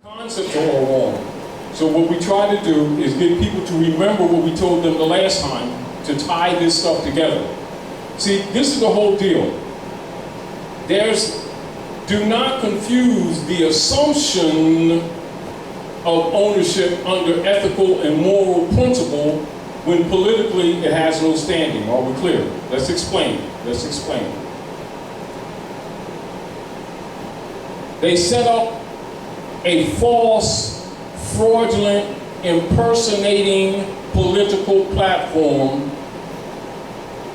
Concepts are all wrong. So what we try to do is get people to remember what we told them the last time to tie this stuff together. See, this is the whole deal. Do not confuse the assumption of ownership under ethical and moral principle when politically it has no standing. Are we clear? Let's explain. Let's explain. They set up a false, fraudulent, impersonating political platform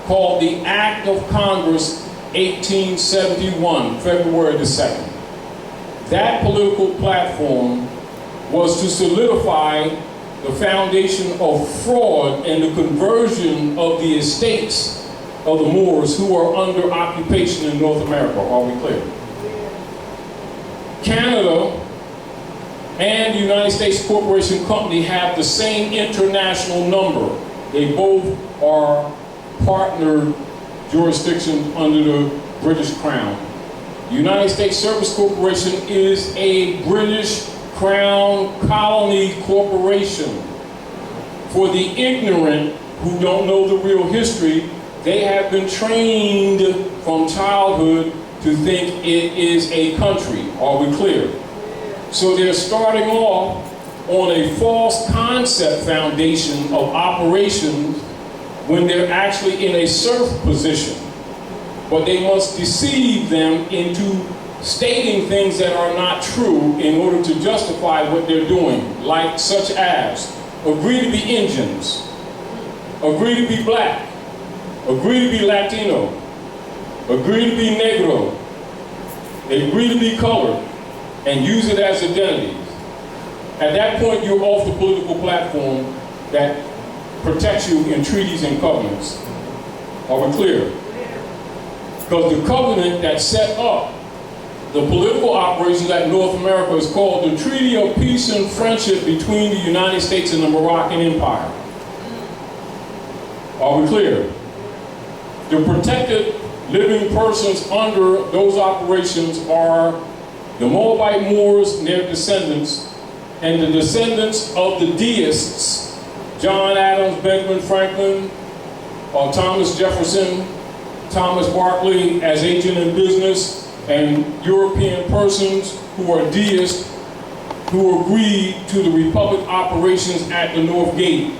called the Act of Congress 1871, February the 2nd. That political platform was to solidify the foundation of fraud and the conversion of the estates of the Moors who are under occupation in North America. Are we clear? Canada and the United States Corporation Company have the same international number. They both are partner jurisdictions under the British Crown. The United States Service Corporation is a British Crown colony corporation. For the ignorant who don't know the real history, they have been trained from childhood to think it is a country. Are we clear? So they're starting off on a false concept foundation of operations when they're actually in a serf position. But they must deceive them into stating things that are not true in order to justify what they're doing, like such as agree to be Indians, agree to be black, agree to be Latino, agree to be Negro, agree to be colored, and use it as identities. At that point, you're off the political platform that protects you in treaties and covenants. Are we clear? Because the covenant that set up the political operations at North America is called the Treaty of Peace and Friendship between the United States and the Moroccan Empire. Are we clear? The protected living persons under those operations are the Moabite Moors and their descendants, and the descendants of the deists, John Adams, Benjamin Franklin, Thomas Jefferson, Thomas Barclay as agent in business, and European persons who are deists who agreed to the Republic operations at the North Gate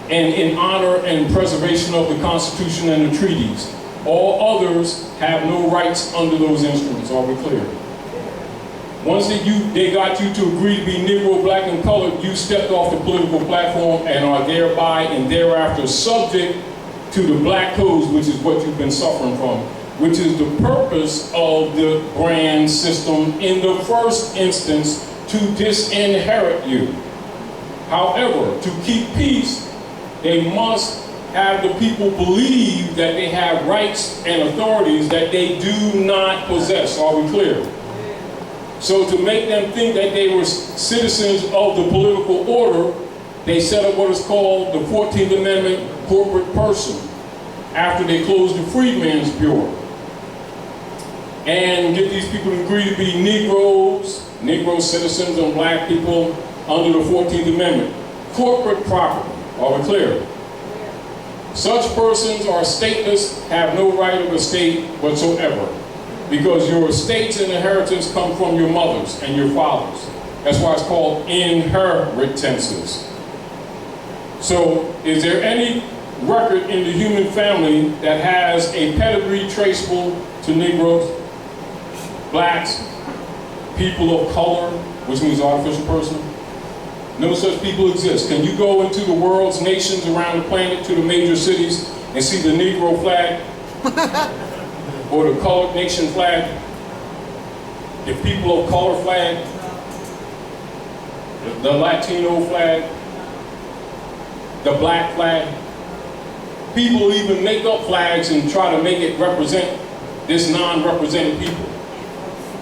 and in honor and preservation of the Constitution and the treaties. All others have no rights under those instruments. Are we clear? Once they got you to agree to be Negro, black, and colored, you stepped off the political platform and are thereby and thereafter subject to the black codes, which is what you've been suffering from, which is the purpose of the brand system in the first instance to disinherit you. However, to keep peace, they must have the people believe that they have rights and authorities that they do not possess. Are we clear? So to make them think that they were citizens of the political order, they set up what is called the 14th Amendment corporate person after they closed the Freedmen's Bureau. And get these people to agree to be Negroes, Negro citizens, and black people under the 14th Amendment. Corporate property. Are we clear? Such persons are stateless, have no right of estate whatsoever, because your estates and inheritance come from your mothers and your fathers. That's why it's called inheritances. So, is there any record in the human family that has a pedigree traceable to Negroes, blacks, people of color, which means artificial person? No such people exist. Can you go into the world's nations around the planet to the major cities and see the Negro flag or the colored nation flag, the people of color flag, the Latino flag, the black flag? People even make up flags and try to make it represent this non-represented people.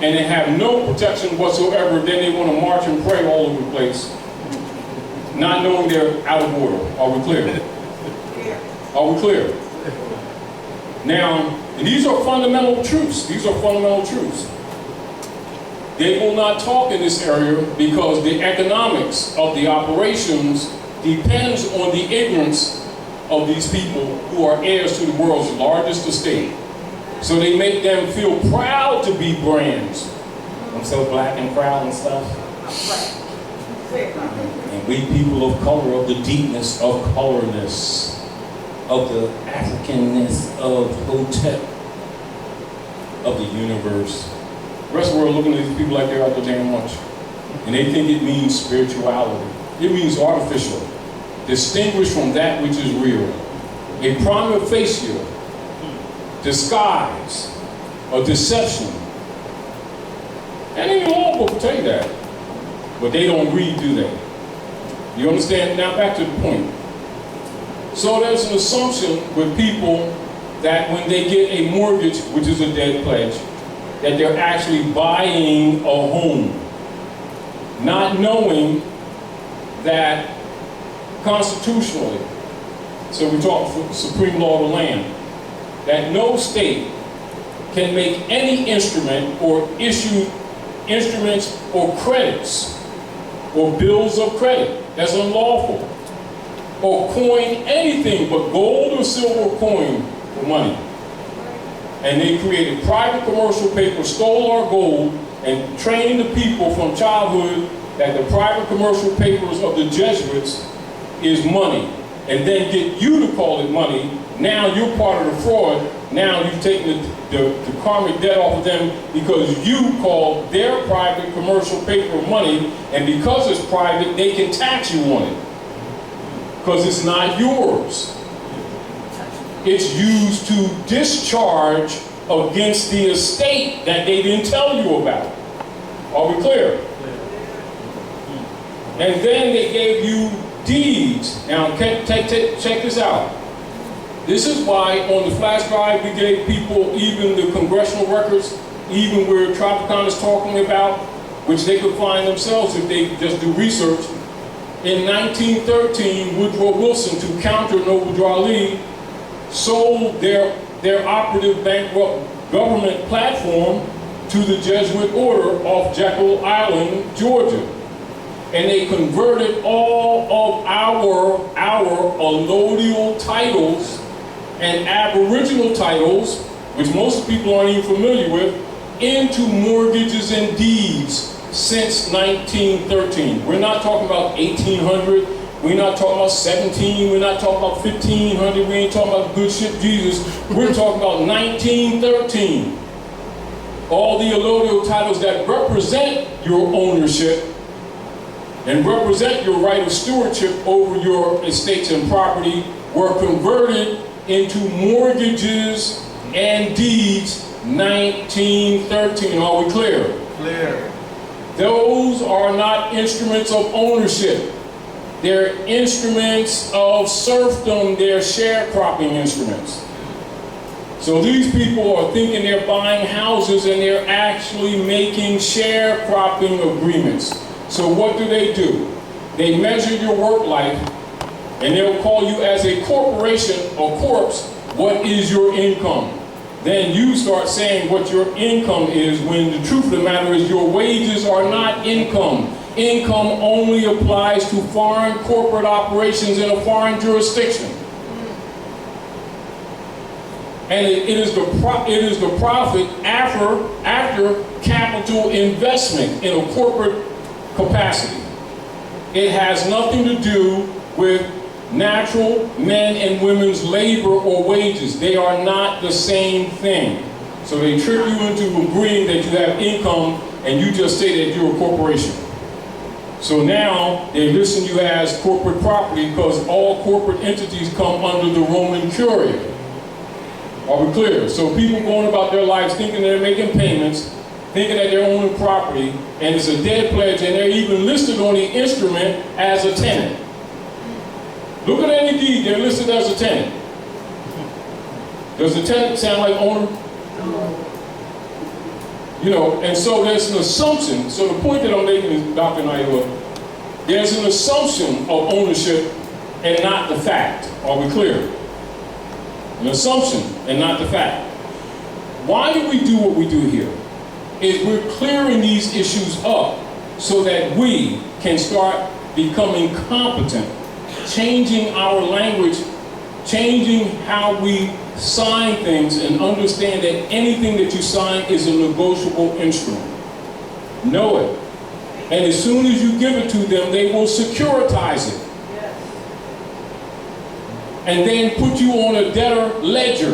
And they have no protection whatsoever. Then they want to march and pray all over the place, not knowing they're out of order. Are we clear? Are we clear? Now, these are fundamental truths. These are fundamental truths. They will not talk in this area because the economics of the operations depends on the ignorance of these people who are heirs to the world's largest estate. So they make them feel proud to be brands. I'm so black and proud and stuff. And we people of color, of the deepness of colorness, of the Africanness of Hotep, of the universe. The rest of the world looking at these people like they're out there damn much. And they think it means spirituality. It means artificial. Distinguished from that which is real. A prima facie disguise or deception. And in the law book will tell you that. But they don't read, do they? You understand? Now back to the point. So there's an assumption with people that when they get a mortgage, which is a debt pledge, that they're actually buying a home. Not knowing that constitutionally, so we talk supreme law of the land, that no state can make any instrument or issue instruments or credits or bills of credit. That's unlawful. Or coin anything but gold or silver coin for money. And they created private commercial paper, stole our gold, and trained the people from childhood that the private commercial papers of the Jesuits is money. And then get you to call it money. Now you're part of the fraud. Now you've taken the karmic debt off of them because you call their private commercial paper money, and because it's private, they can tax you on it. Because it's not yours. It's used to discharge against the estate that they didn't tell you about. Are we clear? And then they gave you deeds. Now, check this out. This is why on the flash drive we gave people even the congressional records, even where Tropicon is talking about, which they could find themselves if they just do research. In 1913, Woodrow Wilson, to counter Noble Drew Ali, sold their operative bankrupt government platform to the Jesuit order off Jekyll Island, Georgia. And they converted all of our allodial titles and aboriginal titles, which most people aren't even familiar with, into mortgages and deeds since 1913. We're not talking about 1800, we're not talking about 17, we're not talking about 1500, we ain't talking about good ship Jesus, we're talking about 1913. All the allodial titles that represent your ownership and represent your right of stewardship over your estates and property were converted into mortgages and deeds 1913. Are we clear? Clear. Those are not instruments of ownership. They're instruments of serfdom. They're sharecropping instruments. So these people are thinking they're buying houses and they're actually making sharecropping agreements. So what do? They measure your work life and they'll call you as a corporation or corpse, what is your income? Then you start saying what your income is when the truth of the matter is your wages are not income. Income only applies to foreign corporate operations in a foreign jurisdiction. And it is the profit after capital investment in a corporate capacity. It has nothing to do with natural men and women's labor or wages. They are not the same thing. So they trick you into agreeing that you have income and you just say that you're a corporation. So now they listen to you as corporate property because all corporate entities come under the Roman Curia. Are we clear? So people going about their lives thinking they're making payments, thinking that they're owning property, and it's a dead pledge, and they're even listed on the instrument as a tenant. Look at any deed, they're listed as a tenant. Does the tenant sound like owner? You know, and so there's an assumption. So the point that I'm making is, Dr. Naila, there's an assumption of ownership and not the fact. Are we clear? An assumption and not the fact. Why do we do what we do here? is we're clearing these issues up so that we can start becoming competent, changing our language, changing how we sign things, and understand that anything that you sign is a negotiable instrument. Know it. And as soon as you give it to them, they will securitize it. And then put you on a debtor ledger.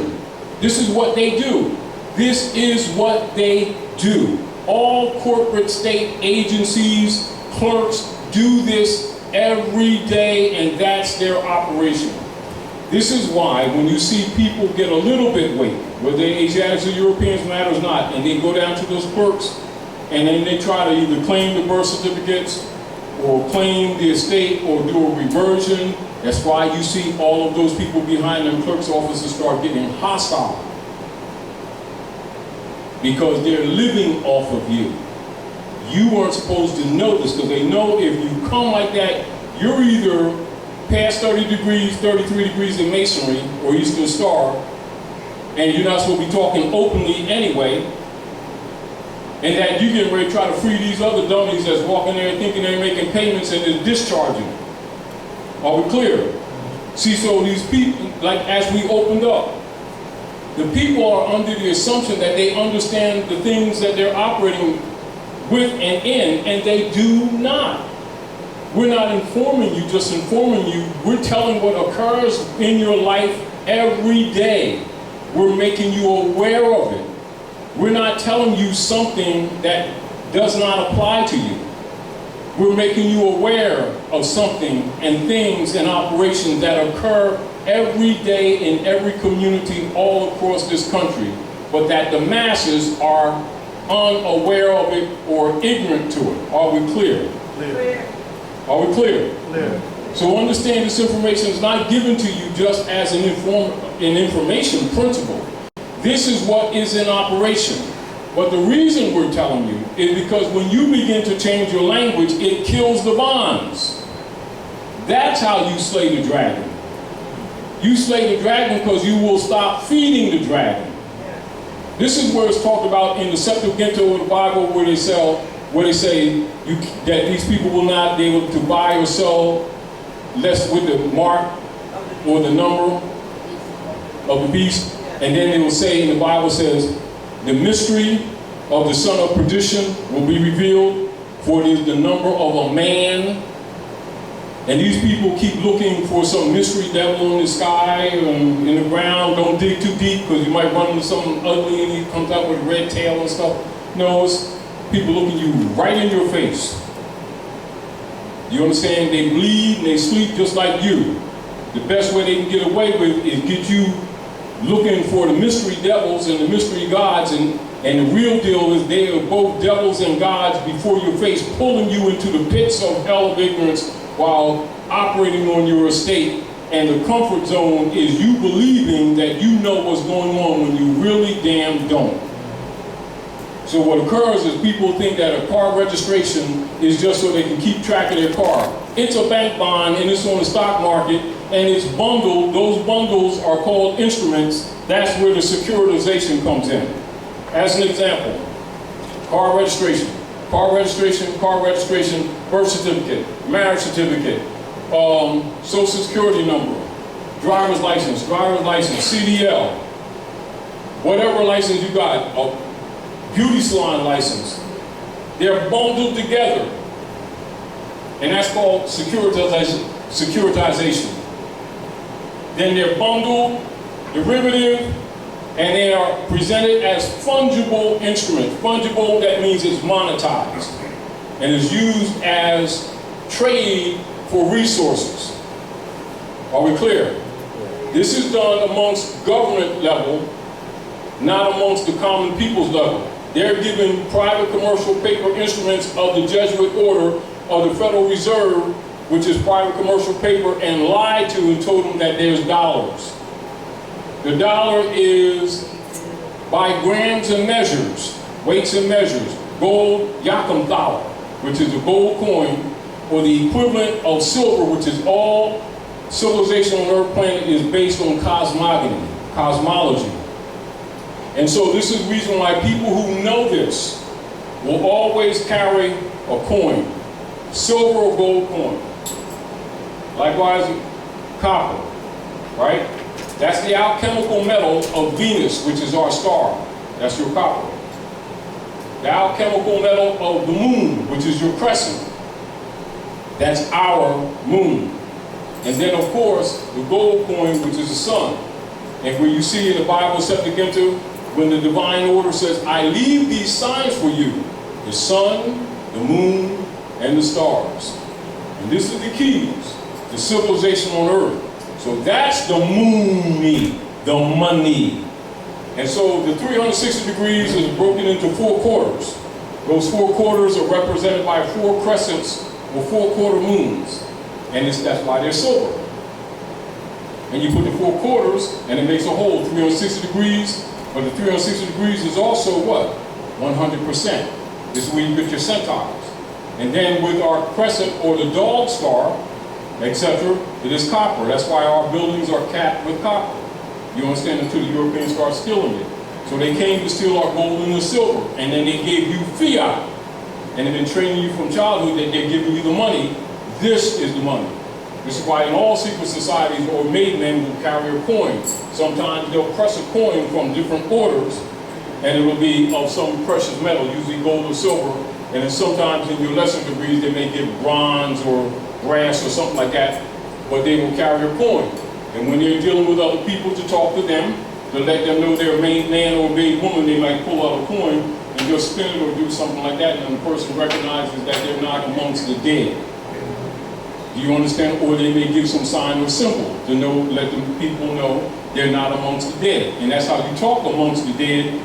This is what they do. This is what they do. All corporate state agencies, clerks do this every day, and that's their operation. This is why when you see people get a little bit weight, whether they're Asiatics or Europeans matters not, and they go down to those clerks, and then they try to either claim the birth certificates or claim the estate or do a reversion. That's why you see all of those people behind them clerk's offices start getting hostile. Because they're living off of you. You weren't supposed to know this, because they know if you come like that, you're either past 30 degrees, 33 degrees in masonry, or Eastern Star, and you're not supposed to be talking openly anyway, and that you get ready to try to free these other dummies that's walking there thinking they're making payments and they're discharging. Are we clear? See, so these people, like as we opened up, the people are under the assumption that they understand the things that they're operating with and in, and they do not. We're not informing you, just informing you. We're telling what occurs in your life every day. We're making you aware of it. We're not telling you something that does not apply to you. We're making you aware of something and things and operations that occur every day in every community all across this country, but that the masses are unaware of it or ignorant to it. Are we clear? Clear. Are we clear? Clear. So understand this information is not given to you just as an information principle. This is what is in operation. But the reason we're telling you is because when you begin to change your language, it kills the bonds. That's how you slay the dragon. You slay the dragon because you will stop feeding the dragon. This is where it's talked about in the Septuagint of the Bible, where they say that these people will not be able to buy or sell less with the mark or the number of the beast. And then they will say, in the Bible says, the mystery of the son of perdition will be revealed, for it is the number of a man. And these people keep looking for some mystery devil in the sky and in the ground. Don't dig too deep, because you might run into something ugly and he comes out with a red tail and stuff. No, it's people looking you right in your face. You understand? They bleed and they sleep just like you. The best way they can get away with is get you looking for the mystery devils and the mystery gods, and the real deal is they are both devils and gods before your face, pulling you into the pits of hell of ignorance while operating on your estate. And the comfort zone is you believing that you know what's going on when you really damn don't. So what occurs is people think that a car registration is just so they can keep track of their car. It's a bank bond and it's on the stock market and it's bundled. Those bundles are called instruments. That's where the securitization comes in. As an example, car registration, birth certificate, marriage certificate, social security number, driver's license, CDL, whatever license you got, beauty salon license. They're bundled together. And that's called securitization. Then they're bundled, derivative, and they are presented as fungible instruments. Fungible, that means it's monetized and is used as trade for resources. Are we clear? This is done amongst government level, not amongst the common people's level. They're given private commercial paper instruments of the Jesuit order of the Federal Reserve, which is private commercial paper, and lied to and told them that there's dollars. The dollar is by grams and measures, weights and measures. Gold, Yakum dollar, which is a gold coin, or the equivalent of silver, which is all civilization on Earth planet is based on cosmology. And so this is the reason why people who know this will always carry a coin, silver or gold coin. Likewise, copper, right? That's the alchemical metal of Venus, which is our star. That's your copper. The alchemical metal of the moon, which is your crescent. That's our moon. And then, of course, the gold coin, which is the sun. And when you see in the Bible, Septuagint, when the divine order says, I leave these signs for you, the sun, the moon, and the stars. And this is the keys, the civilization on earth. So that's the moony, the money. And so the 360 degrees is broken into 4 quarters. Those 4 quarters are represented by 4 crescents or 4 quarter moons. And that's why they're silver. And you put the 4 quarters and it makes a whole 360 degrees. But the 360 degrees is also what? 100%. This is where you get your centiles. And then with our crescent or the dog star, etc., it is copper. That's why our buildings are capped with copper. You understand, until the Europeans start stealing it. So they came to steal our gold and the silver, and then they gave you fiat. And they've been training you from childhood that they're giving you the money. This is the money. This is why in all secret societies or made men will carry a coin. Sometimes they'll press a coin from different orders, and it will be of some precious metal, usually gold or silver. And then sometimes in your lesser degrees they may give bronze or brass or something like that, but they will carry a coin. And when they're dealing with other people to talk to them, to let them know they're a made man or a made woman, they might pull out a coin and just spin it or do something like that, and the person recognizes that they're not amongst the dead. Do you understand? Or they may give some sign or symbol to know, let the people know they're not amongst the dead. And that's how you talk amongst the dead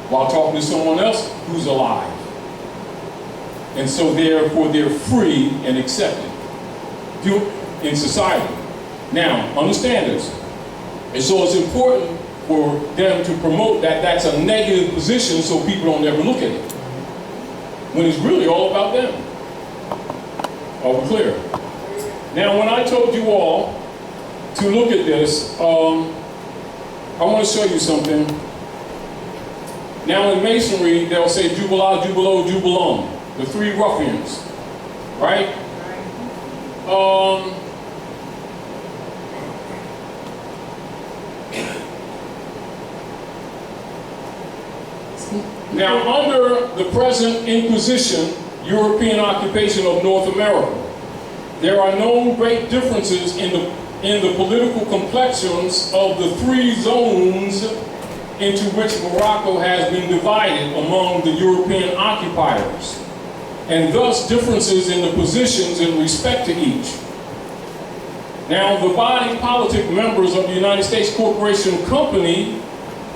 while talking to someone else who's alive. And so therefore they're free and accepted in society. Now, understand this. And so it's important for them to promote that that's a negative position so people don't ever look at it. When it's really all about them. Are we clear? Now, when I told you all to look at this, I want to show you something. Now in Masonry, they'll say Jubilah, Jubilo, Jubilum. The 3 ruffians, right? Now, under the present Inquisition, European occupation of North America, there are no great differences in the political complexions of the 3 zones into which Morocco has been divided among the European occupiers, and thus differences in the positions in respect to each. Now, the body politic members of the United States Corporation Company,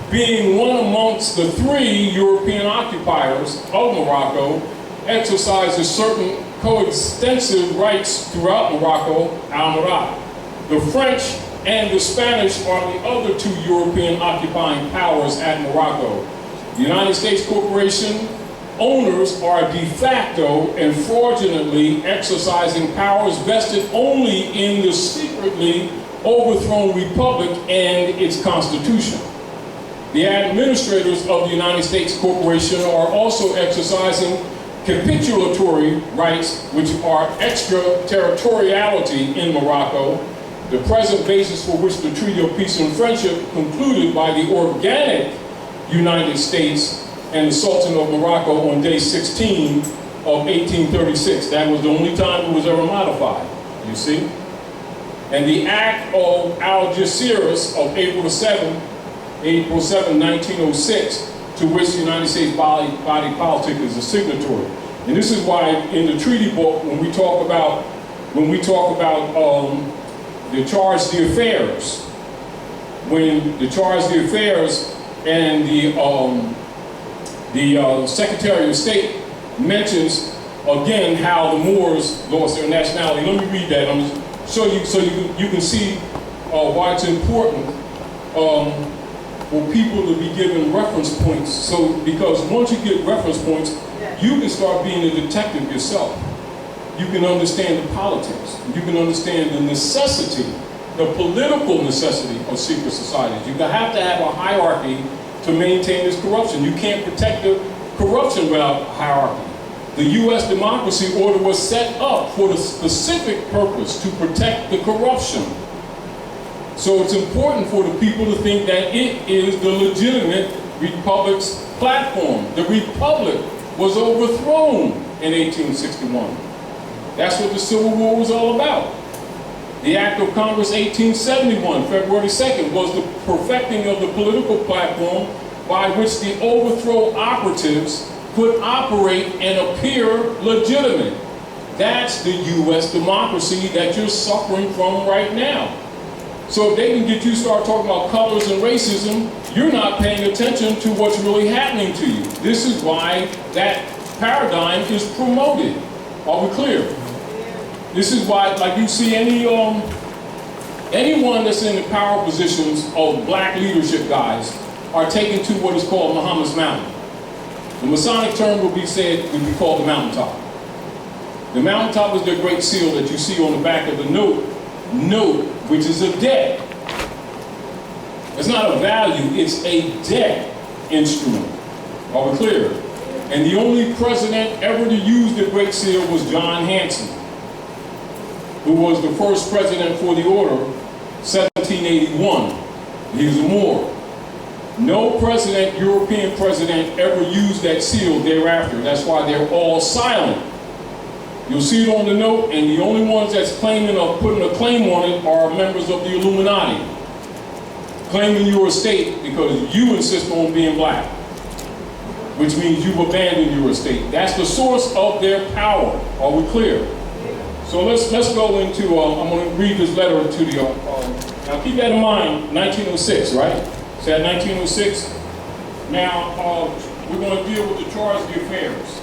being one amongst the 3 European occupiers of Morocco, exercises certain coextensive rights throughout Morocco, Al-Marat. The French and the Spanish are the other 2 European occupying powers at Morocco. The United States Corporation owners are de facto and fraudulently exercising powers vested only in the secretly overthrown republic and its constitution. The administrators of the United States Corporation are also exercising capitulatory rights, which are extraterritoriality in Morocco, the present basis for which the Treaty of Peace and Friendship concluded by the organic United States and the Sultan of Morocco on day 16 of 1836. That was the only time it was ever modified, you see? And the Act of Algeciras of April 7, 1906, to which the United States body politic is a signatory. And this is why in the treaty book, when we talk about the charge d'affaires, when the charge d'affaires and the Secretary of State mentions again how the Moors lost their nationality. Let me read that. I'm going to show you so you can see why it's important for people to be given reference points. So, because once you get reference points, you can start being a detective yourself. You can understand the politics. You can understand the necessity, the political necessity of secret societies. You have to have a hierarchy to maintain this corruption. You can't protect the corruption hierarchy. The U.S. democracy order was set up for the specific purpose to protect the corruption. So it's important for the people to think that it is the legitimate republic's platform. The republic was overthrown in 1861. That's what the Civil War was all about. The Act of Congress 1871, February 2nd, was the perfecting of the political platform by which the overthrow operatives could operate and appear legitimate. That's the U.S. democracy that you're suffering from right now. So if they can get you to start talking about colors and racism, you're not paying attention to what's really happening to you. This is why that paradigm is promoted. Are we clear? This is why, like you see anyone that's in the power positions of black leadership guys are taken to what is called Muhammad's Mountain. The Masonic term would be called the mountaintop. The mountaintop is the great seal that you see on the back of the note, which is a debt. It's not a value, it's a debt instrument. Are we clear? And the only president ever to use the great seal was John Hanson, who was the first president for the order, 1781. He was a Moor. No president, European president, ever used that seal thereafter. That's why they're all silent. You'll see it on the note, and the only ones that's claiming or putting a claim on it are members of the Illuminati, claiming your estate because you insist on being black, which means you've abandoned your estate. That's the source of their power. Are we clear? So let's go into, I'm going to read this letter to the, now keep that in mind, 1906, right? So at 1906, now we're going to deal with the charge d'affaires.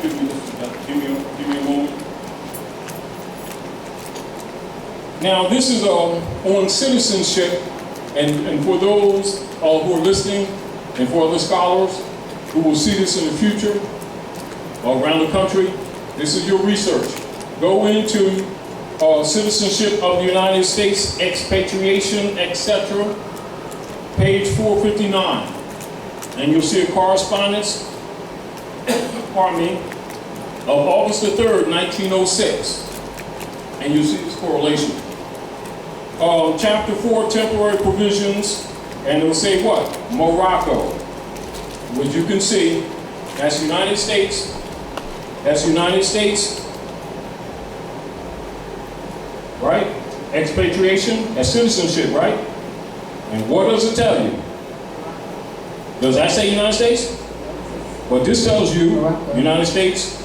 Excuse me, give me a moment. Now this is on citizenship, and for those who are listening, and for other scholars who will see this in the future around the country, this is your research. Go into citizenship of the United States, expatriation, etc., page 459. And you'll see a correspondence, pardon me, of August the 3rd, 1906. And you'll see this correlation. Chapter 4, temporary provisions, and it'll say what? Morocco, which you can see, that's United States. That's United States. Right? Expatriation, that's citizenship, right? And what does it tell you? Does that say United States? Well, this tells you United States,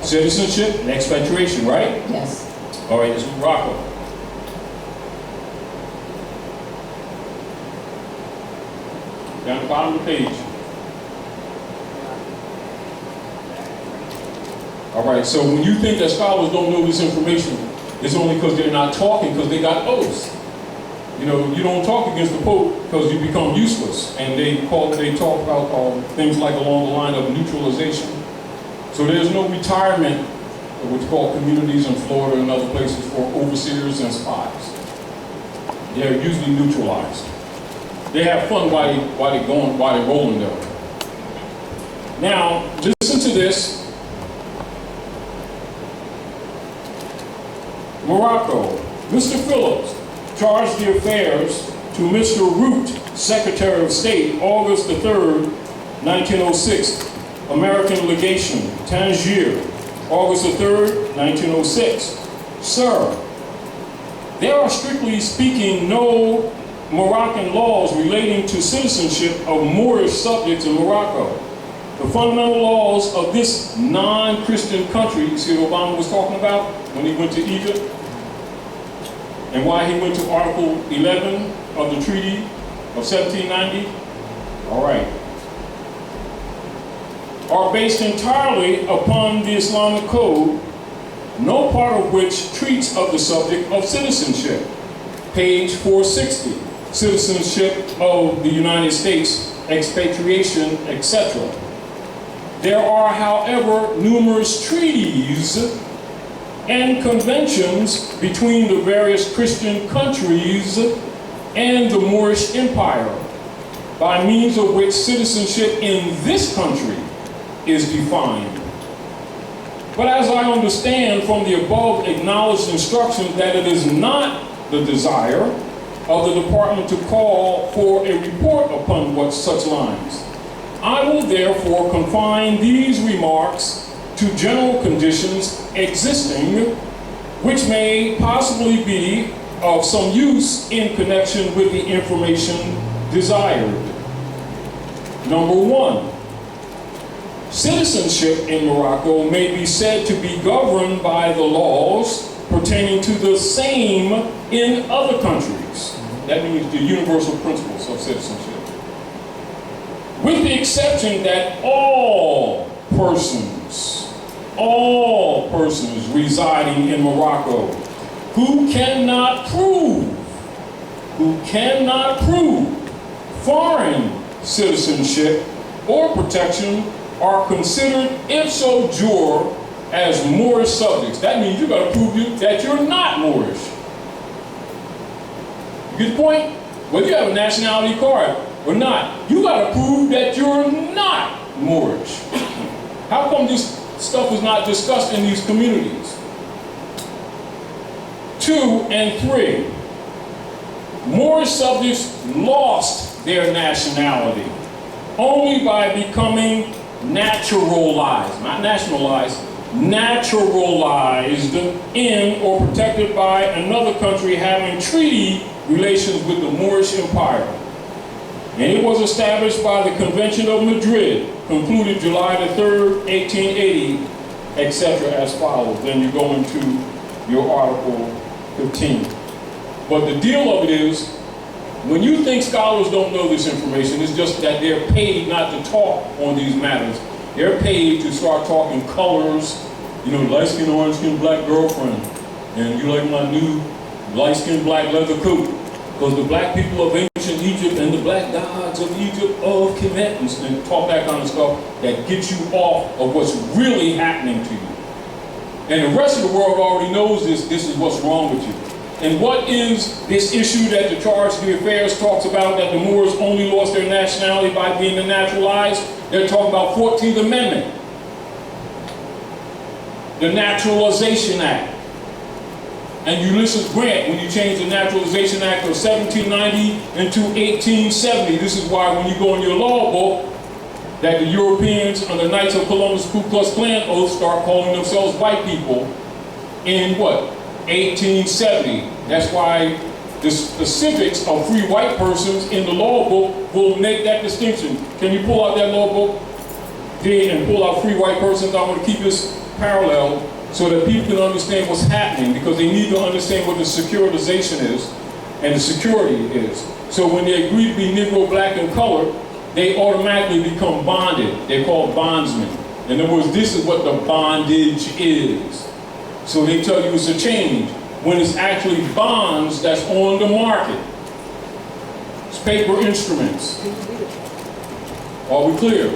citizenship, and expatriation, right? Yes. All right, it's Morocco. Down the bottom of the page. All right, so when you think that scholars don't know this information, it's only because they're not talking, because they got oaths. You know, you don't talk against the Pope because you become useless. And they talk about things like along the line of neutralization. So there's no retirement, what's called communities in Florida and other places for overseers and spies. They're usually neutralized. They have fun while they're rolling there. Now, listen to this. Morocco, Mr. Phillips charged the affairs to Mr. Root, Secretary of State, August the 3rd, 1906, American Legation, Tangier, August the 3rd, 1906. Sir, there are strictly speaking no Moroccan laws relating to citizenship of Moorish subjects in Morocco. The fundamental laws of this non-Christian country, you see what Obama was talking about when he went to Egypt? And why he went to Article 11 of the Treaty of 1790? All right. Are based entirely upon the Islamic Code, no part of which treats of the subject of citizenship. Page 460, citizenship of the United States, expatriation, etc. There are, however, numerous treaties and conventions between the various Christian countries and the Moorish Empire. by means of which citizenship in this country is defined. But as I understand from the above acknowledged instructions that it is not the desire of the department to call for a report upon what such lines, I will therefore confine these remarks to general conditions existing, which may possibly be of some use in connection with the information desired. Number one, citizenship in Morocco may be said to be governed by the laws pertaining to the same in other countries. That means the universal principles of citizenship. With the exception that all persons residing in Morocco who cannot prove foreign citizenship or protection are considered ipso jure as Moorish subjects. That means you got to prove that you're not Moorish. You get the point? Whether you have a nationality card or not, you got to prove that you're not Moorish. How come this stuff is not discussed in these communities? 2 and 3. Moorish subjects lost their nationality only by becoming naturalized, not nationalized, naturalized in or protected by another country having treaty relations with the Moorish Empire. And it was established by the Convention of Madrid, concluded July the 3rd, 1880, etc. as follows. Then you go into your Article 15. But the deal of it is, when you think scholars don't know this information, it's just that they're paid not to talk on these matters. They're paid to start talking colors, you know, light-skinned, orange-skinned black girlfriend, and you like my new light-skinned black leather coat. Because the black people of ancient Egypt and the black gods of Egypt of Kemet, and talk that kind of stuff that gets you off of what's really happening to you. And the rest of the world already knows this is what's wrong with you. And what is this issue that the Charge of Affairs talks about, that the Moors only lost their nationality by being naturalized? They're talking about 14th Amendment, the Naturalization Act. And Ulysses Grant, when you change the Naturalization Act of 1790 into 1870, this is why when you go in your law book, that the Europeans under Knights of Columbus Ku Klux Klan oath start calling themselves white people in what? 1870. That's why the specifics of free white persons in the law book will make that distinction. Can you pull out that law book, D, and pull out free white persons? I want to keep this parallel so that people can understand what's happening, because they need to understand what the securitization is and the security is. So when they agree to be Negro, black, and colored, they automatically become bonded. They're called bondsmen. In other words, this is what the bondage is. So they tell you it's a change, when it's actually bonds that's on the market. It's paper instruments. Are we clear?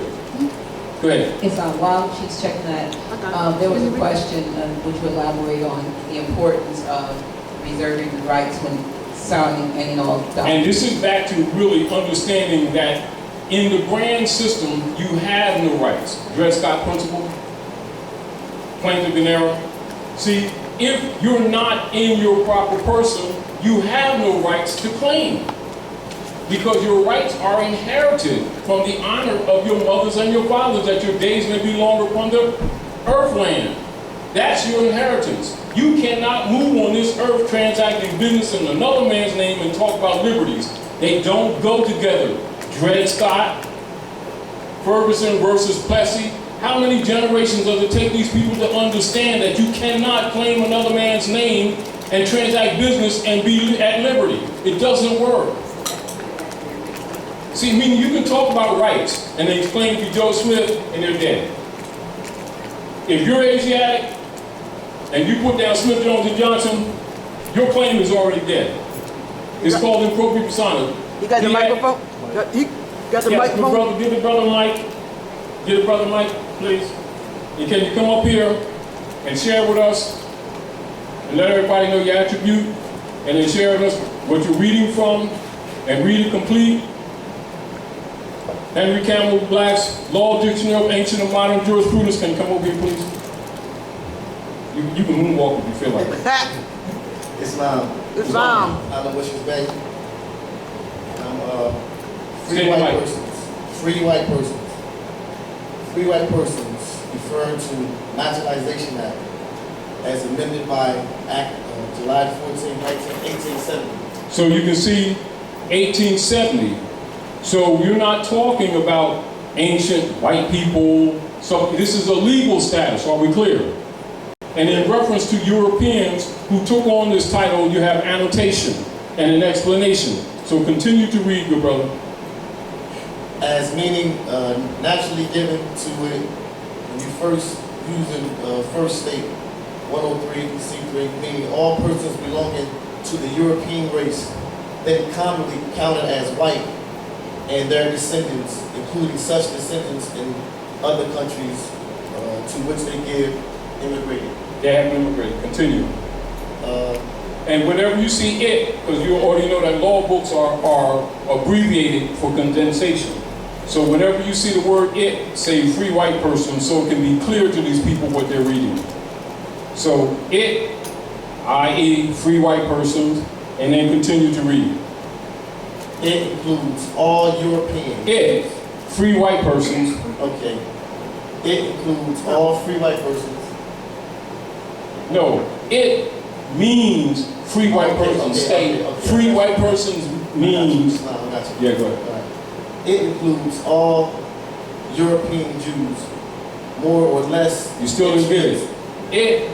Go ahead. Yes, while she's checking that, there was a question which will elaborate on the importance of reserving the rights when signing any all documents. And this is back to really understanding that in the grand system, you have no rights. Dred Scott principle, plaintiff in error. See, if you're not in your proper person, you have no rights to claim, because your rights are inherited from the honor of your mothers and your fathers, that your days may be longer upon the earthland. That's your inheritance. You cannot move on this earth transacting business in another man's name and talk about liberties. They don't go together. Dred Scott, Ferguson versus Plessy. How many generations does it take these people to understand that you cannot claim another man's name and transact business and be at liberty? It doesn't work. See, meaning you can talk about rights and they explain to Joe Smith and they're dead. If you're Asiatic and you put down Smith, Jones, and Johnson, your claim is already dead. It's called in pro persona. You got the microphone? You got the microphone? Give the brother mic. Give the brother mic, please. And can you come up here and share with us and let everybody know your attribute, and then share with us what you're reading from, and read it complete. Henry Campbell Black's Law Dictionary of Ancient and Modern Jurisprudence. Can you come over here, please? You can moonwalk if you feel like it. Islam. Islam. I'm Wishes Bay. I'm Say free your white mic. persons. Free white persons. Free white persons referring to Naturalization Act as amended by Act July 14, 1870. So you can see 1870. So you're not talking about ancient white people. So this is a legal status, are we clear? And in reference to Europeans who took on this title, you have annotation and an explanation. So continue to read, good brother. As meaning naturally given to it when you first using first state 103C3, meaning all persons belonging to the European race, then commonly counted as white, and their descendants, including such descendants in other countries to which they give immigrated. They have immigrated. Continue. And whenever you see it, because you already know that law books are abbreviated for condensation. So whenever you see the word it, say free white person, so it can be clear to these people what they're reading. So it, i.e. free white persons, and then continue to read. It includes all European. It, free white persons. Okay. It includes all free white persons. No, it means free white persons. Stay. Free white persons means. I got you. Yeah, go ahead. All right. It includes all European Jews, more or less. You still didn't get it. It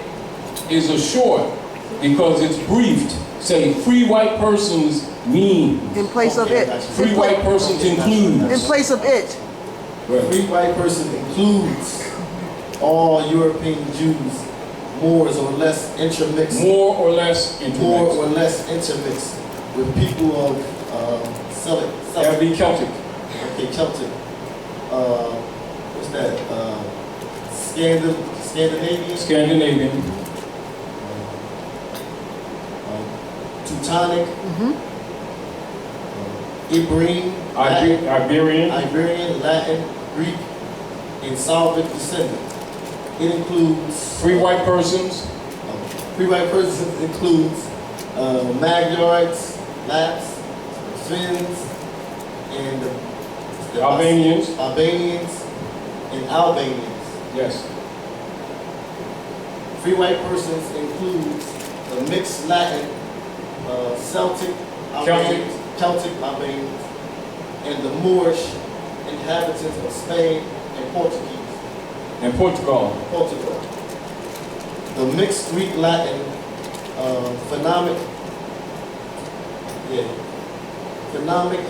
is a short because it's briefed. Say free white persons mean. In place of Okay, I it. got you. Free white persons include. In place of it. Free white person includes all European Jews, more or less intermixed. More or less intermixed. More or less intermixed with people of That would be Celtic. Okay, Celtic. What's that? Scandinavian. Scandinavian. Teutonic. Ibrahim. Iberian. Iberian, Latin, Greek, and Slavic descendant. It includes Free white persons. free white persons includes Magyars, Lapps, Finns, and the Albanians. and Albanians. Yes. Free white persons includes the mixed Latin, Celtic Albanians, and the Moorish inhabitants of Spain and Portuguese. And Portugal. Portugal. The mixed Greek Latin phonemic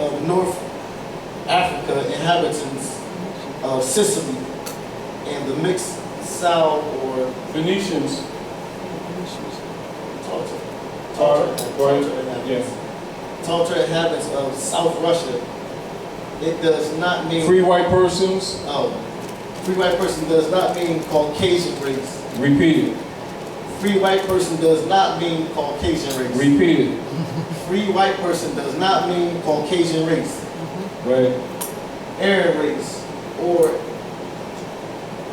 of North Africa inhabitants of Sicily, and the mixed South or Phoenicians. Tartar inhabitants of South Russia. It does not mean Free white persons. free white person does not mean Caucasian race. Repeat it. Free white person does not mean Caucasian race. Repeat it. Free white person does not mean Caucasian race, Right. Aryan race, or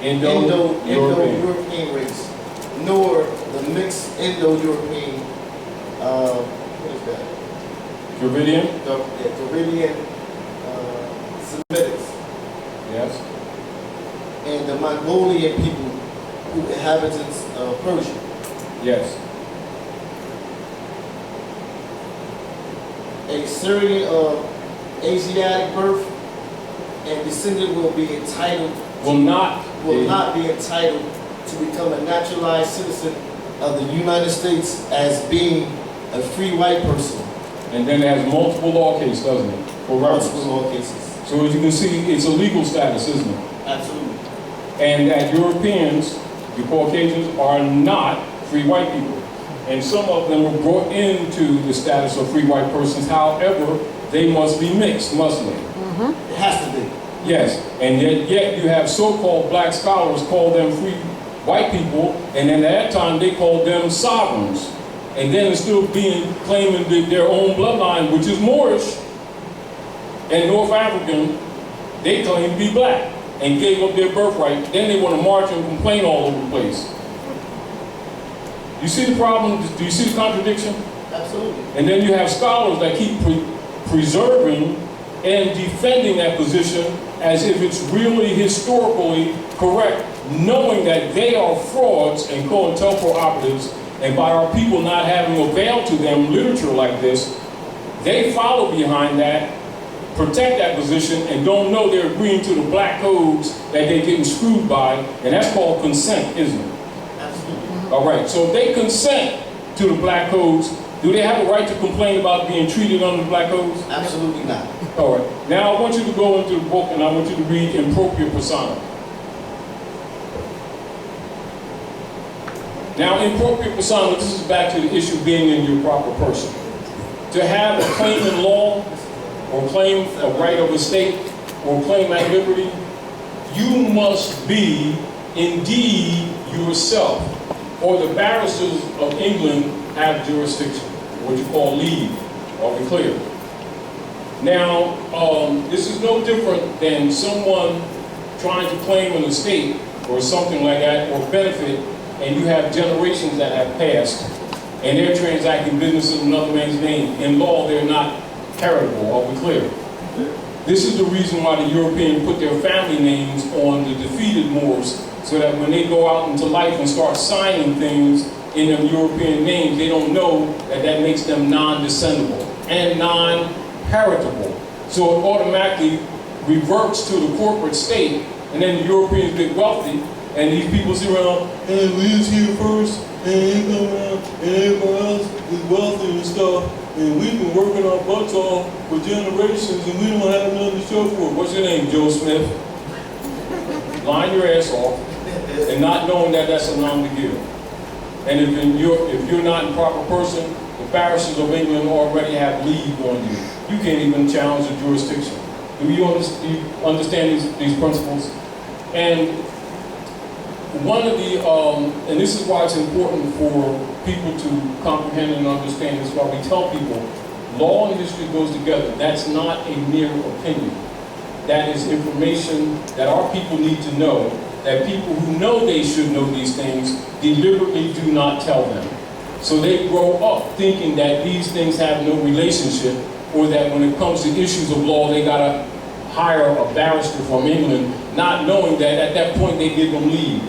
Indo-European. Indo-European race, nor the mixed Indo-European, what is that? Dravidian. The Dravidian Semitics, Yes. and the Mongolian people who inhabitants of Persia. Yes. A Syrian of Asiatic birth and descendant will be entitled Will not be entitled to become a naturalized citizen of the United States as being a free white person. And then it has multiple law cases, doesn't it? For reference. Multiple law cases. So as you can see, it's a legal status, isn't it? Absolutely. And that Europeans, the Caucasians, are not free white people. And some of them were brought into the status of free white persons. However, they must be mixed, mustn't they? It has to be. Yes, and yet you have so-called black scholars call them free white people, and then at that time they called them sovereigns. And then it's still being claiming their own bloodline, which is Moorish and North African, They claim to be black and gave up their birthright. Then they want to march and complain all over the place. You see the problem? Do you see the contradiction? Absolutely. And then you have scholars that keep preserving and defending that position as if it's really historically correct, knowing that they are frauds and COINTELPRO operatives, and by our people not having availed to them literature like this, they follow behind that, protect that position, and don't know they're agreeing to the black codes that they're getting screwed by, and that's called consent, isn't it? Absolutely. All right, so if they consent to the black codes, do they have a right to complain about being treated under the black codes? Absolutely not. All right, now I want you to go into the book and I want you to read Impropria Persona. Now, Impropria Persona, this is back to the issue of being in your proper person. To have a claim in law, or claim a right of estate, or claim at liberty, you must be indeed yourself, or the barristers of England have jurisdiction, what you call leave. Are we clear? Now, this is no different than someone trying to claim an estate or something like that, or benefit, and you have generations that have passed, and they're transacting business in another man's name. In law, they're not heritable. Are we clear? This is the reason why the Europeans put their family names on the defeated Moors, so that when they go out into life and start signing things in them European names, they don't know that that makes them non-descendable and non-heritable. So it automatically reverts to the corporate state, and then the Europeans get wealthy, and these people sit around, and we was here first, and they come around, and everyone else is wealthy and stuff, and we've been working our butts off for generations, and we don't have nothing to show for it. What's your name, Joe Smith? Line your ass off, and not knowing that that's a nom de guerre. And if you're not a proper person, the barristers of England already have leave on you. You can't even challenge the jurisdiction. Do you understand these principles? And one of the, and this is why it's important for people to comprehend and understand, this is why we tell people, law and history goes together. That's not a mere opinion. That is information that our people need to know, that people who know they should know these things deliberately do not tell them. So they grow up thinking that these things have no relationship, or that when it comes to issues of law, they gotta hire a barrister from England, not knowing that at that point they give them leave.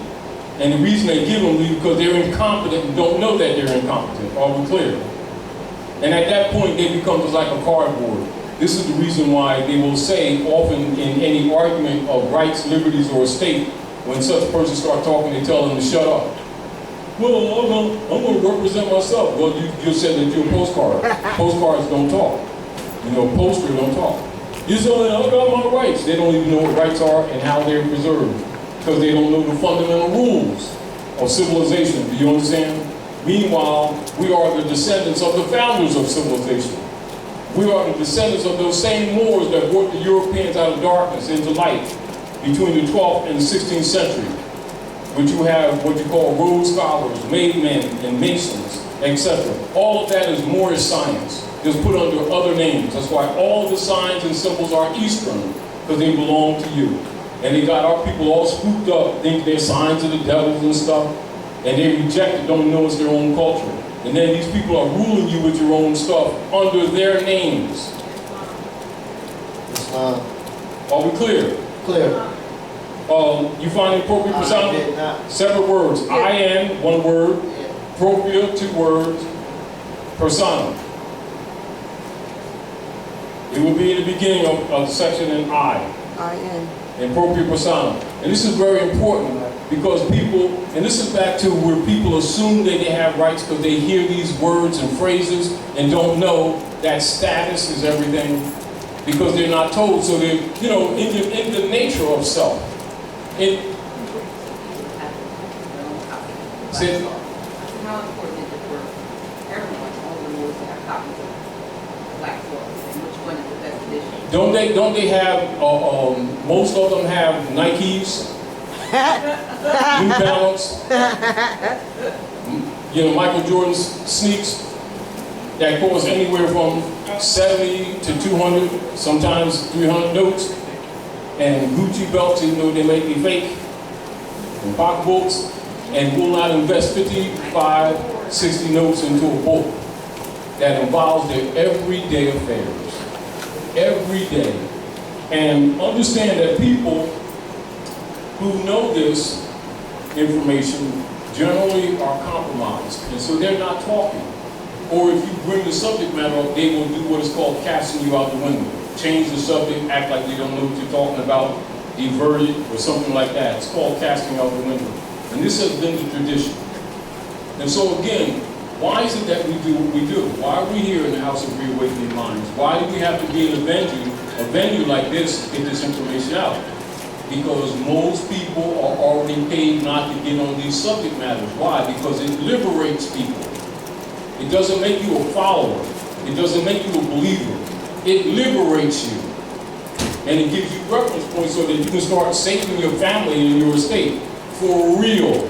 And the reason they give them leave is because they're incompetent and don't know that they're incompetent. Are we clear? And at that point, they become just like a cardboard. This is the reason why they will say, often in any argument of rights, liberties, or estate, when such a person starts talking, they tell them to shut up. Well, I'm going to represent myself. Well, you just said that you're a postcard. Postcards don't talk. You know, posters don't talk. You say, I got my rights. They don't even know what rights are and how they're preserved, because they don't know the fundamental rules of civilization. Do you understand? Meanwhile, we are the descendants of the founders of civilization. We are the descendants of those same Moors that brought the Europeans out of darkness into light between the 12th and the 16th century. But you have what you call Rhodes scholars, made men, and masons, etc. All of that is Moorish science, just put under other names. That's why all the signs and symbols are Eastern, because they belong to you. And they got our people all spooked up, think they're signs of the devils and stuff, and they reject it, don't know it's their own culture. And then these people are ruling you with your own stuff under their names. Are we clear? Clear. You find appropriate persona? Separate words. I-N, one word. Propria, two words. Persona. It will be in the beginning of the section in I. I-N. Impropria persona. And this is very important because people, and this is back to where people assume that they have rights because they hear these words and phrases and don't know that status is everything, because they're not told. So they're, you know, in the nature of self. How important is it for everyone, all the Moors to have copies of black laws, and which one is the best edition? Don't they have, most of them have Nikes, New Balance, you know, Michael Jordan's sneaks that cost anywhere from 70 to 200, sometimes 300 notes. and Gucci belts, even though they may be fake, and pocketbooks, and will not invest 55, 60 notes into a book that involves their everyday affairs. Every day. And understand that people who know this information generally are compromised, and so they're not talking. Or if you bring the subject matter up, they will do what is called casting you out the window. Change the subject, act like they don't know what you're talking about, divert it, or something like that. It's called casting out the window. And this has been the tradition. And so again, why is it that we do what we do? Why are we here in the House of Reawakening Minds? Why do we have to be in a venue like this to get this information out? Because most people are already paid not to get on these subject matters. Why? Because it liberates people. It doesn't make you a follower. It doesn't make you a believer. It liberates you. And it gives you reference points so that you can start saving your family and your estate for real.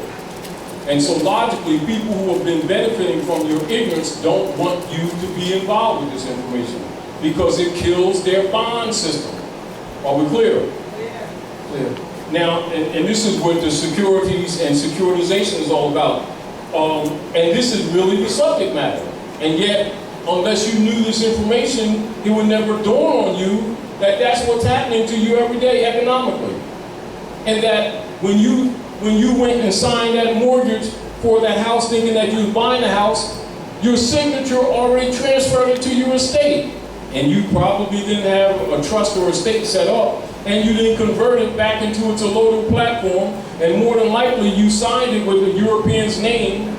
And so logically, people who have been benefiting from your ignorance don't want you to be involved with this information because it kills their bond system. Are we clear? Yeah. Clear. Now, and this is what the Securities and Securitization is all about. And this is really the subject matter. And yet, unless you knew this information, it would never dawn on you that that's what's happening to you every day economically. And that when you went and signed that mortgage for that house thinking that you was buying the house, your signature already transferred it to your estate. And you probably didn't have a trust or estate set up, and you didn't convert it back into its allotable platform, and more than likely you signed it with the European's name,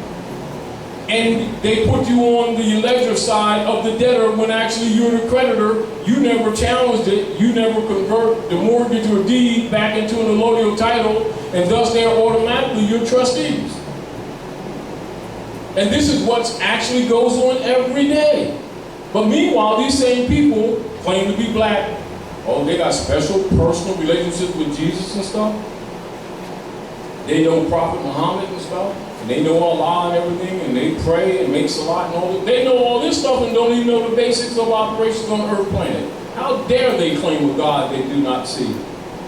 and they put you on the ledger side of the debtor when actually you're the creditor. You never challenged it. You never convert the mortgage or deed back into an allotable title, and thus they're automatically your trustees. And this is what actually goes on every day. But meanwhile, these same people claim to be black. Oh, they got special personal relationships with Jesus and stuff. They know Prophet Muhammad and stuff. And they know Allah and everything, and they pray and make salat and all that. They know all this stuff and don't even know the basics of operations on the Earth planet. How dare they claim a God they do not see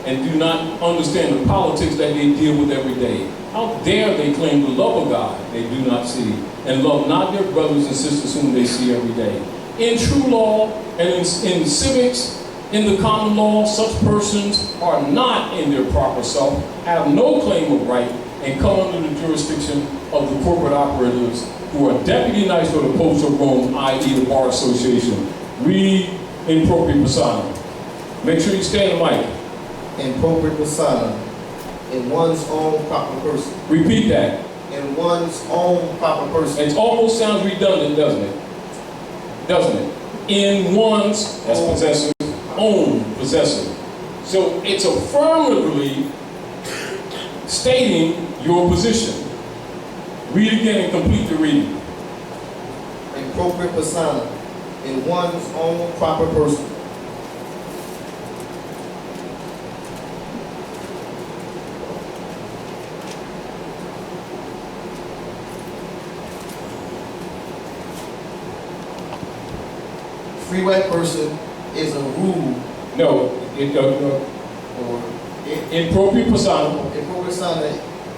and do not understand the politics that they deal with every day? How dare they claim the love of God they do not see and love not their brothers and sisters whom they see every day? In true law and in civics, in the common law, such persons are not in their proper self, have no claim of right, and come under the jurisdiction of the corporate operatives who are deputy knights of the Popes of Rome, i.e. the Bar Association. Read in propria persona. Make sure you stay in the mic. In propria persona, in one's own proper person. Repeat that. In one's own proper person. It almost sounds redundant, doesn't it? Doesn't it? In one's, that's possessive, own possessive. So it's affirmatively stating your position. Read again and complete the reading. In propria persona, in one's own proper person. Free white person is a rule. No, in propria persona. In propria persona,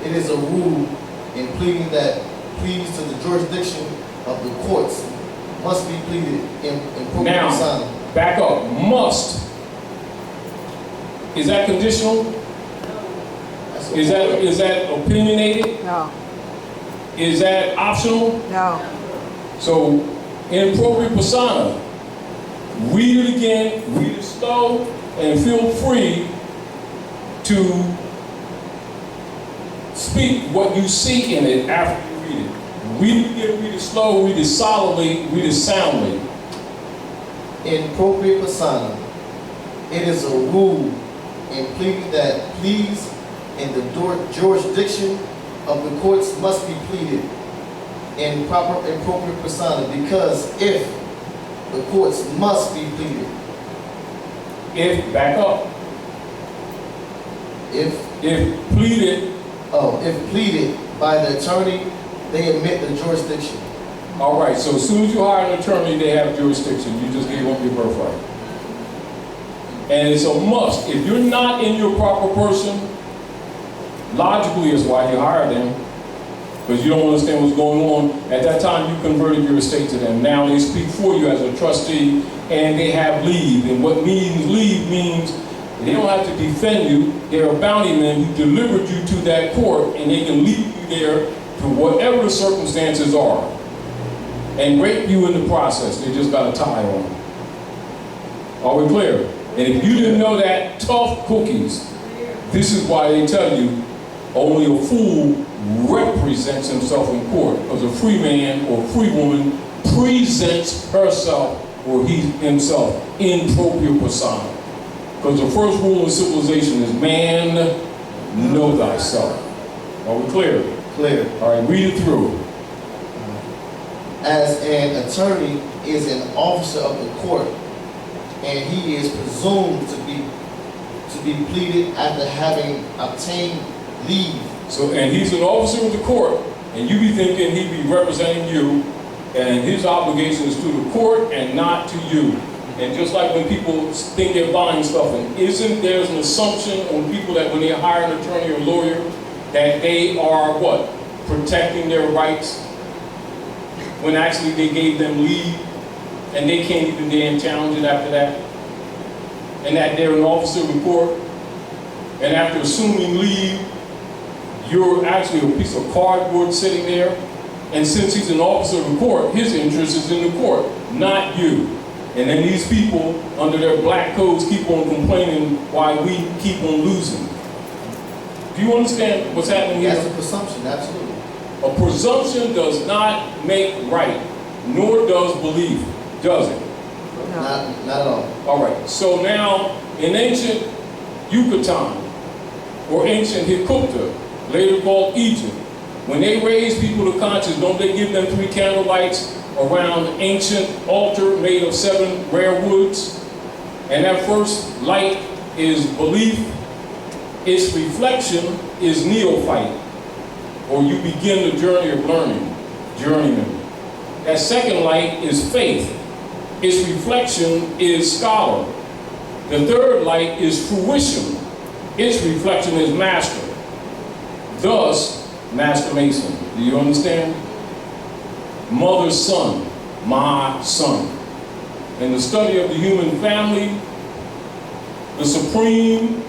it is a rule in pleading that pleas to the jurisdiction of the courts must be pleaded in propria persona. Now, back up. Must. Is that conditional? Is that opinionated? No, Is that optional? no. So, in propria persona, read it again, read it slow, and feel free to speak what you see in it after you read it. Read it again, read it slow, read it solidly, read it soundly. In propria persona, it is a rule in pleading that pleas in the jurisdiction of the courts must be pleaded in propria persona, because if the courts must be pleaded. If, back up. If pleaded. Oh, if pleaded by the attorney, they admit the jurisdiction. All right, so as soon as you hire an attorney, they have jurisdiction. You just gave up your birthright. And it's a must. If you're not in your proper person, logically is why you hire them. Because you don't understand what's going on. At that time, you converted your estate to them. Now they speak for you as a trustee, and they have leave. And what means leave means they don't have to defend you. They're a bounty man who delivered you to that court, and they can leave you there to whatever the circumstances are, and rape you in the process. They just got a tie on. Are we clear? And if you didn't know that, tough cookies. This is why they tell you only a fool represents himself in court, because a free man or free woman presents herself or he himself in propria persona. Because the first rule in civilization is man, know thyself. Are we clear? Clear. All right, read it through. As an attorney is an officer of the court, and he is presumed to be pleaded after having obtained leave. So, and he's an officer of the court, and you be thinking he'd be representing you, and his obligation is to the court and not to you. And just like when people think they're buying stuff, and isn't there an assumption on people that when they hire an attorney or lawyer, that they are what? Protecting their rights, when actually they gave them leave, and they can't even damn challenge it after that. And that they're an officer of the court, and after assuming leave, you're actually a piece of cardboard sitting there. And since he's an officer of the court, his interest is in the court, not you. And then these people, under their black codes, keep on complaining why we keep on losing. Do you understand what's happening here? That's a presumption, absolutely. A presumption does not make right, nor does belief, does it? Not at all. All right, so now in ancient Yucatan, or ancient Hikuta, later called Egypt, when they raise people to conscience, don't they give them 3 candlelights around ancient altar made of 7 rare woods? And that first light is belief, its reflection is neophyte, or you begin the journey of learning, journeyman. That second light is faith, its reflection is scholar. The third light is fruition, its reflection is master. Thus, Master Mason, do you understand? Mother's son, my son. In the study of the human family, the supreme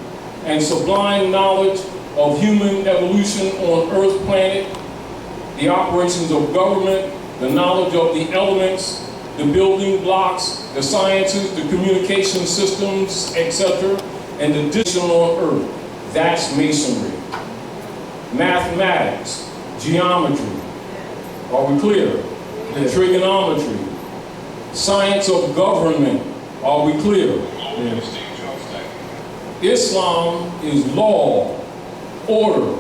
and sublime knowledge of human evolution on Earth planet, the operations of government, the knowledge of the elements, the building blocks, the sciences, the communication systems, etc., and the addition on Earth. That's Masonry. Mathematics, geometry, are we clear? Yeah. Trigonometry, science of government, are we clear? Yeah. Islam is law, order,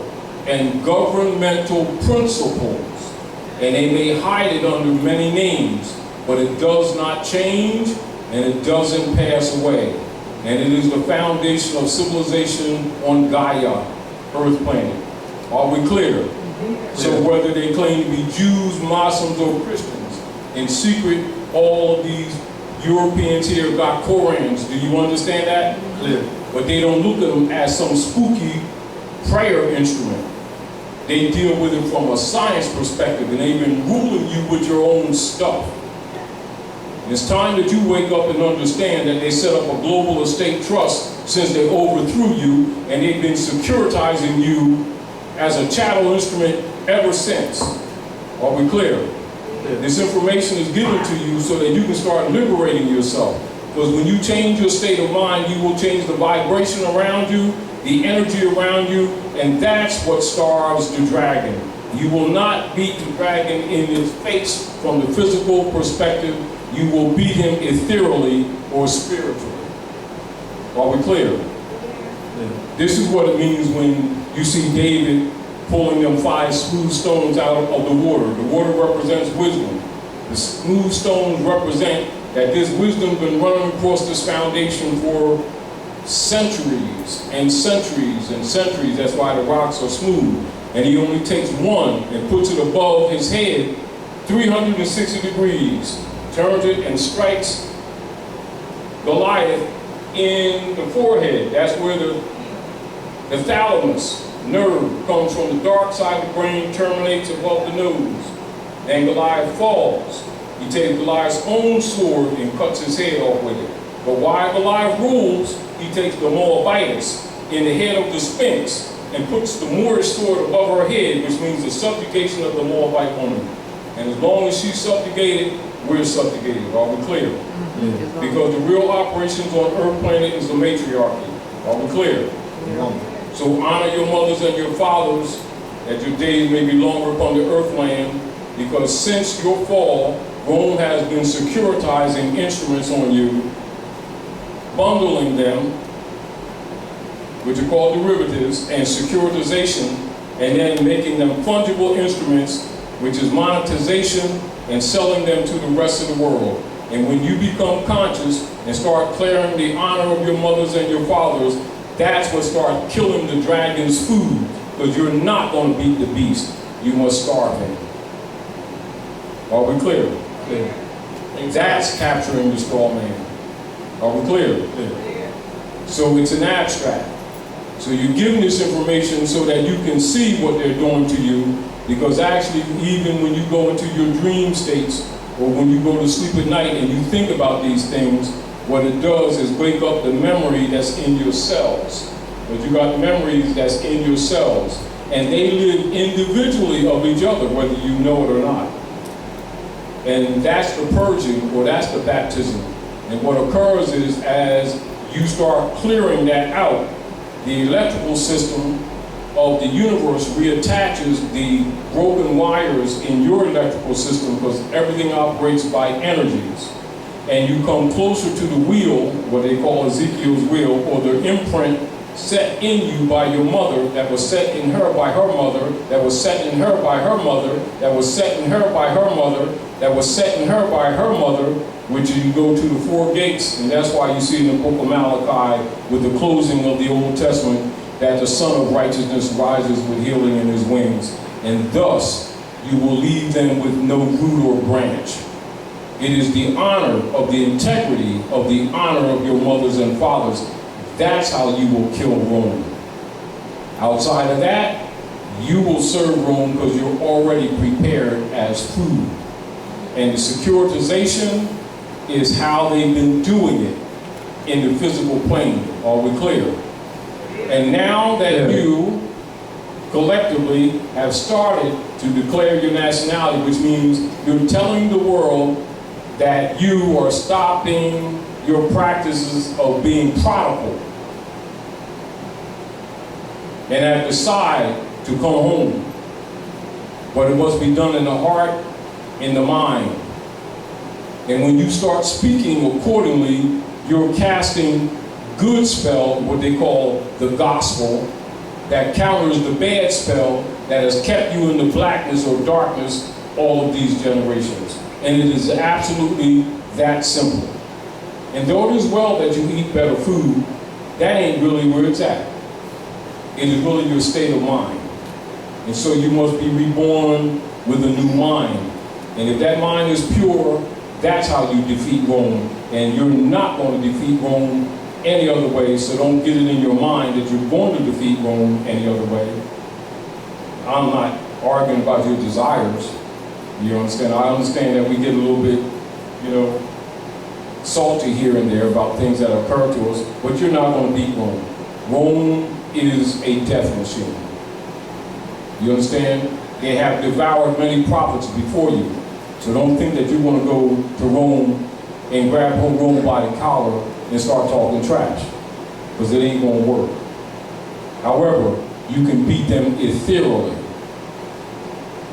and governmental principles, and they may hide it under many names, but it does not change and it doesn't pass away. And it is the foundation of civilization on Gaia, Earth planet. Are we clear? So whether they claim to be Jews, Muslims, or Christians, in secret, all of these Europeans here got Korans. Do you understand that? Clear. But they don't look at them as some spooky prayer instrument. They deal with it from a science perspective, and they've been ruling you with your own stuff. And it's time that you wake up and understand that they set up a global estate trust since they overthrew you, and they've been securitizing you as a chattel instrument ever since. Are we clear? This information is given to you so that you can start liberating yourself. Because when you change your state of mind, you will change the vibration around you, the energy around you, and that's what starves the dragon. You will not beat the dragon in its face from the physical perspective. You will beat him ethereally or spiritually. Are we clear? This is what it means when you see David pulling them 5 smooth stones out of the water. The water represents wisdom. The smooth stones represent that this wisdom been running across this foundation for centuries and centuries and centuries. That's why the rocks are smooth. And he only takes one and puts it above his head 360 degrees, turns it and strikes Goliath in the forehead. That's where the thalamus nerve comes from. The dark side of the brain, terminates above the nose. And Goliath falls. He takes Goliath's own sword and cuts his head off with it. But while Goliath rules, he takes the Moabites in the head of the Sphinx and puts the Moorish sword above her head, which means the subjugation of the Moabite woman. And as long as she's subjugated, we're subjugated. Are we clear? Yeah. Because the real operations on Earth planet is the matriarchy. Are we clear? So honor your mothers and your fathers, that your days may be longer upon the earth land, because since your fall, Rome has been securitizing instruments on you, bundling them, which are called derivatives, and securitization, and then making them fungible instruments, which is monetization, and selling them to the rest of the world. And when you become conscious and start clearing the honor of your mothers and your fathers, that's what starts killing the dragon's food, because you're not going to beat the beast. You must starve him. Are we clear? Clear. That's capturing the straw man. Are we clear? Clear. So it's an abstract. So you're given this information so that you can see what they're doing to you, because actually even when you go into your dream states, or when you go to sleep at night and you think about these things, what it does is wake up the memory that's in your cells. But you got memories that's in your cells, and they live individually of each other, whether you know it or not. And that's the purging, or that's the baptism. And what occurs is, as you start clearing that out, the electrical system of the universe reattaches the broken wires in your electrical system, because everything operates by energies. And you come closer to the wheel, what they call Ezekiel's wheel, or the imprint set in you by your mother, that was set in her by her mother, that was set in her by her mother, that was set in her by her mother, that was set in her by her mother, which you go to the four gates. And that's why you see in the book of Malachi, with the closing of the Old Testament, that the Son of Righteousness rises with healing in his wings. And thus, you will leave them with no root or branch. It is the honor of the integrity of the honor of your mothers and fathers. That's how you will kill Rome. Outside of that, you will serve Rome because you're already prepared as food. And the securitization is how they've been doing it in the physical plane. Are we clear? And now that you collectively have started to declare your nationality, which means you're telling the world that you are stopping your practices of being prodigal and have decided to come home. But it must be done in the heart, in the mind. And when you start speaking accordingly, you're casting good spell, what they call the gospel, that counters the bad spell that has kept you in the blackness or darkness all of these generations. And it is absolutely that simple. And though it is well that you eat better food, that ain't really where it's at. It is really your state of mind. And so you must be reborn with a new mind. And if that mind is pure, that's how you defeat Rome. And you're not going to defeat Rome any other way, so don't get it in your mind that you're going to defeat Rome any other way. I'm not arguing about your desires. You understand? I understand that we get a little bit, salty here and there about things that occur to us, but you're not going to beat Rome. Rome is a death machine. You understand? They have devoured many prophets before you. So don't think that you're going to go to Rome and grab Rome by the collar and start talking trash, because it ain't going to work. However, you can beat them ethereally.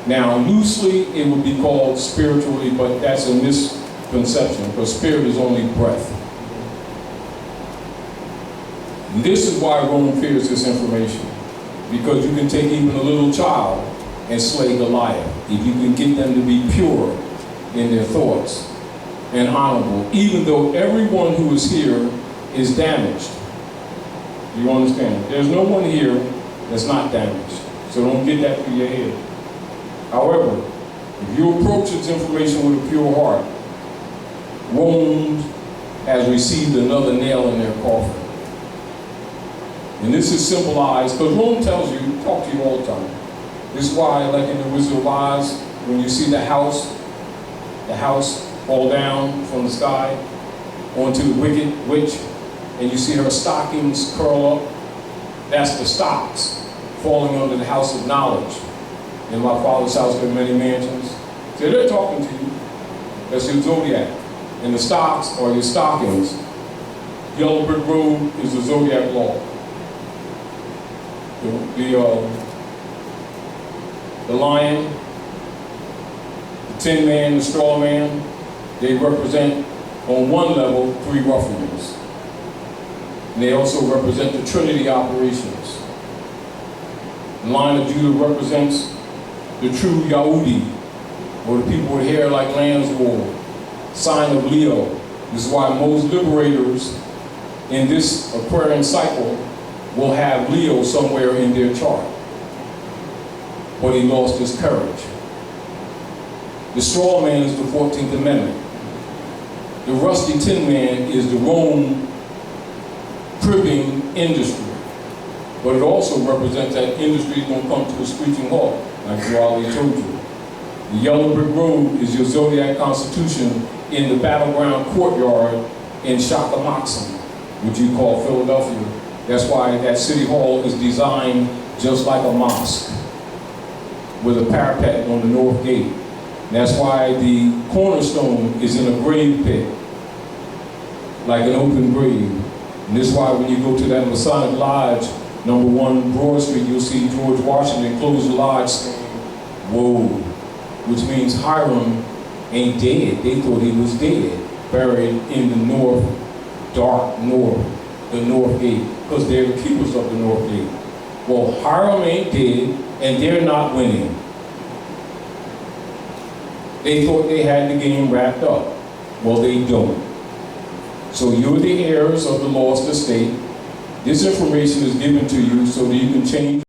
Now, loosely, it would be called spiritually, but that's a misconception, because spirit is only breath. And this is why Rome fears this information, because you can take even a little child and slay Goliath, if you can get them to be pure in their thoughts and honorable, even though everyone who is here is damaged. You understand? There's no one here that's not damaged, so don't get that through your head. However, if you approach this information with a pure heart, Rome's has received another nail in their coffin. And this is symbolized, because Rome tells you, talk to you all the time. This is why, like in the Wizard of Oz, when you see the house fall down from the sky onto the wicked witch, and you see her stockings curl up, that's the stocks falling under the house of knowledge. In my Father's house there are many mansions. So they're talking to you. That's your zodiac. And the stocks are your stockings. Yellow brick road is the zodiac law. The lion, the tin man, the straw man, they represent on one level 3 ruffians. And they also represent the Trinity operations. The Lion of Judah represents the true Yahudi, or the people with hair like lamb's wool, sign of Leo. This is why most liberators in this Aquarian cycle will have Leo somewhere in their chart. But he lost his courage. The straw man is the 14th Amendment. The rusty tin man is the Rome cribbing industry. But it also represents that industry is going to come to a screeching halt, like Raleigh told you. The yellow brick road is your zodiac constitution in the battleground courtyard in Amexem, which you call Philadelphia. That's why that city hall is designed just like a mosque, with a parapet on the north gate. And that's why the cornerstone is in a grave pit, like an open grave. And this is why when you go to that Masonic Lodge, number 1 Broad Street, you'll see George Washington close the lodge saying, "Whoa," which means Hiram ain't dead. They thought he was dead, buried in the north, dark north, the north gate, because they're the keepers of the north gate. Well, Hiram ain't dead, and they're not winning. They thought they had the game wrapped up. Well, they don't. So you're the heirs of the lost estate. This information is given to you so that you can change